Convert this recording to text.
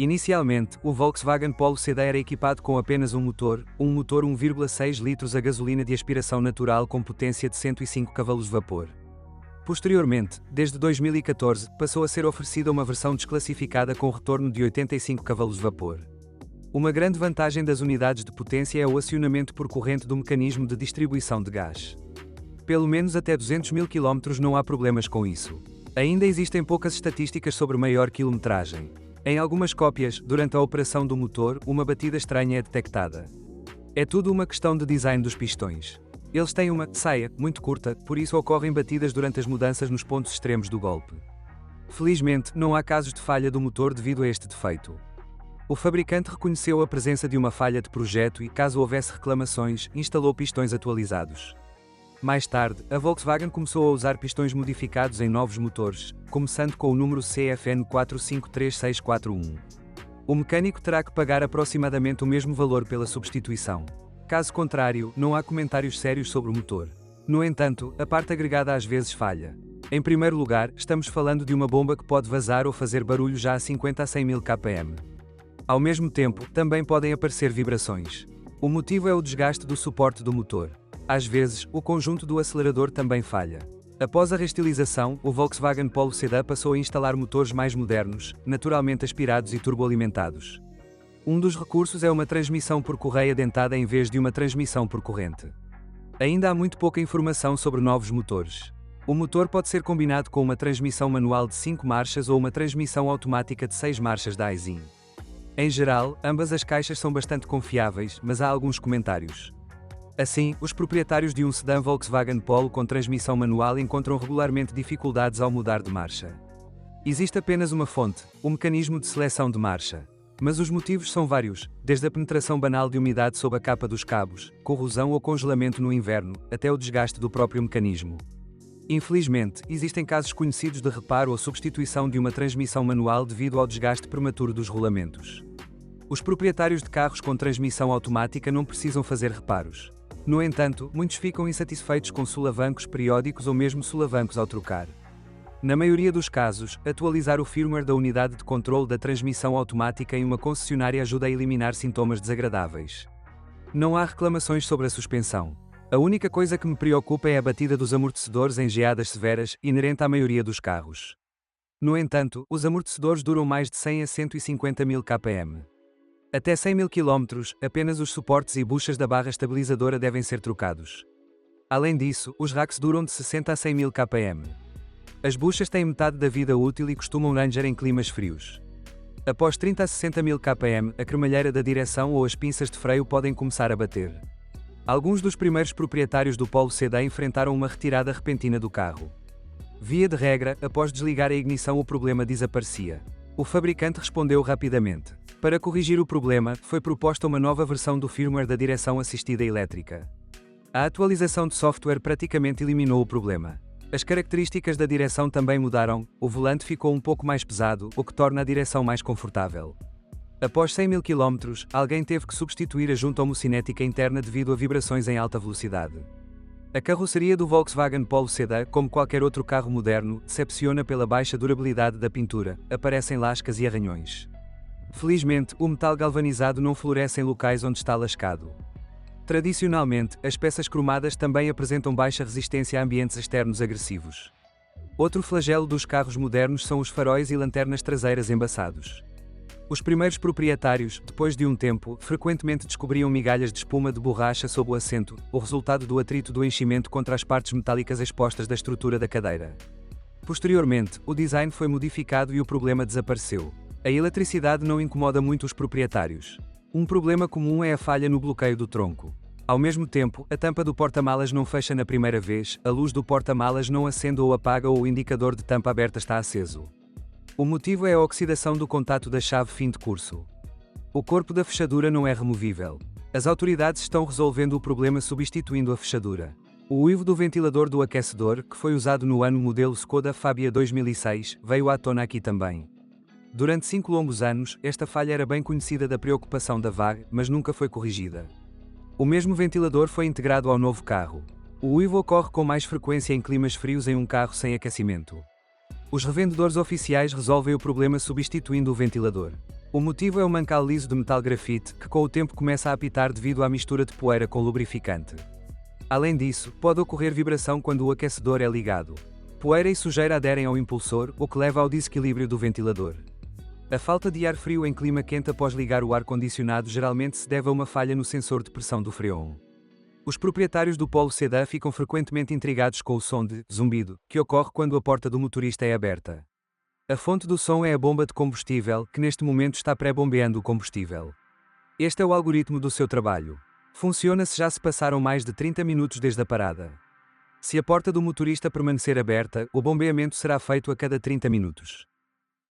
Inicialmente, o Volkswagen Polo sedã era equipado com apenas um motor 1,6 litros a gasolina de aspiração natural com potência de 105 cavalos de vapor. Posteriormente, desde 2014, passou a ser oferecida uma versão desclassificada com retorno de 85 cavalos de vapor. Uma grande vantagem das unidades de potência é o acionamento por corrente do mecanismo de distribuição de gás. Pelo menos até 200 mil km não há problemas com isso. Ainda existem poucas estatísticas sobre maior quilometragem. Em algumas cópias, durante a operação do motor, uma batida estranha é detectada. É tudo uma questão de design dos pistões. Eles têm uma saia muito curta, por isso ocorrem batidas durante as mudanças nos pontos extremos do golpe. Felizmente, não há casos de falha do motor devido a este defeito. O fabricante reconheceu a presença de uma falha de projeto e, caso houvesse reclamações, instalou pistões atualizados. Mais tarde, a Volkswagen começou a usar pistões modificados em novos motores, começando com o número CFN 453641. O mecânico terá que pagar aproximadamente o mesmo valor pela substituição. Caso contrário, não há comentários sérios sobre o motor. No entanto, a parte agregada às vezes falha. Em primeiro lugar, estamos falando de uma bomba que pode vazar ou fazer barulho já a 50 a 100 mil kpm. Ao mesmo tempo, também podem aparecer vibrações. O motivo é o desgaste do suporte do motor. Às vezes, o conjunto do acelerador também falha. Após a reestilização, o Volkswagen Polo sedã passou a instalar motores mais modernos, naturalmente aspirados e turboalimentados. Um dos recursos é uma transmissão por correia dentada em vez de uma transmissão por corrente. Ainda há muito pouca informação sobre novos motores. O motor pode ser combinado com uma transmissão manual de 5 marchas ou uma transmissão automática de 6 marchas da Aisin. Em geral, ambas as caixas são bastante confiáveis, mas há alguns comentários. Assim, os proprietários de um sedã Volkswagen Polo com transmissão manual encontram regularmente dificuldades ao mudar de marcha. Existe apenas uma fonte, o mecanismo de seleção de marcha. Mas os motivos são vários, desde a penetração banal de umidade sob a capa dos cabos, corrosão ou congelamento no inverno, até o desgaste do próprio mecanismo. Infelizmente, existem casos conhecidos de reparo ou substituição de uma transmissão manual devido ao desgaste prematuro dos rolamentos. Os proprietários de carros com transmissão automática não precisam fazer reparos. No entanto, muitos ficam insatisfeitos com solavancos periódicos ou mesmo solavancos ao trocar. Na maioria dos casos, atualizar o firmware da unidade de controle da transmissão automática em uma concessionária ajuda a eliminar sintomas desagradáveis. Não há reclamações sobre a suspensão. A única coisa que me preocupa é a batida dos amortecedores em geadas severas, inerente à maioria dos carros. No entanto, os amortecedores duram mais de 100 a 150 mil kpm. Até 100 mil km, apenas os suportes e buchas da barra estabilizadora devem ser trocados. Além disso, os racks duram de 60 a 100 mil kpm. As buchas têm metade da vida útil e costumam ranger em climas frios. Após 30 a 60 mil kpm, a cremalheira da direção ou as pinças de freio podem começar a bater. Alguns dos primeiros proprietários do Polo sedã enfrentaram uma retirada repentina do carro. Via de regra, após desligar a ignição o problema desaparecia. O fabricante respondeu rapidamente. Para corrigir o problema, foi proposta uma nova versão do firmware da direção assistida elétrica. A atualização de software praticamente eliminou o problema. As características da direção também mudaram, o volante ficou um pouco mais pesado, o que torna a direção mais confortável. Após 100 mil km, alguém teve que substituir a junta homocinética interna devido a vibrações em alta velocidade. A carroceria do Volkswagen Polo sedã, como qualquer outro carro moderno, decepciona pela baixa durabilidade da pintura, aparecem lascas e arranhões. Felizmente, o metal galvanizado não floresce em locais onde está lascado. Tradicionalmente, as peças cromadas também apresentam baixa resistência a ambientes externos agressivos. Outro flagelo dos carros modernos são os faróis e lanternas traseiras embaçados. Os primeiros proprietários, depois de um tempo, frequentemente descobriam migalhas de espuma de borracha sob o assento, o resultado do atrito do enchimento contra as partes metálicas expostas da estrutura da cadeira. Posteriormente, o design foi modificado e o problema desapareceu. A eletricidade não incomoda muito os proprietários. Um problema comum é a falha no bloqueio do tronco. Ao mesmo tempo, a tampa do porta-malas não fecha na primeira vez, a luz do porta-malas não acende ou apaga ou o indicador de tampa aberta está aceso. O motivo é a oxidação do contato da chave fim de curso. O corpo da fechadura não é removível. As autoridades estão resolvendo o problema substituindo a fechadura. O uivo do ventilador do aquecedor, que foi usado no ano modelo Skoda Fabia 2006, veio à tona aqui também. Durante 5 longos anos, esta falha era bem conhecida da preocupação da VAG, mas nunca foi corrigida. O mesmo ventilador foi integrado ao novo carro. O uivo ocorre com mais frequência em climas frios em um carro sem aquecimento. Os revendedores oficiais resolvem o problema substituindo o ventilador. O motivo é o mancal liso de metal grafite, que com o tempo começa a apitar devido à mistura de poeira com lubrificante. Além disso, pode ocorrer vibração quando o aquecedor é ligado. Poeira e sujeira aderem ao impulsor, o que leva ao desequilíbrio do ventilador. A falta de ar frio em clima quente após ligar o ar-condicionado geralmente se deve a uma falha no sensor de pressão do freon. Os proprietários do Polo Sedã ficam frequentemente intrigados com o som de zumbido que ocorre quando a porta do motorista é aberta. A fonte do som é a bomba de combustível, que neste momento está pré-bombeando o combustível. Este é o algoritmo do seu trabalho. Funciona se já se passaram mais de 30 minutos desde a parada. Se a porta do motorista permanecer aberta, o bombeamento será feito a cada 30 minutos.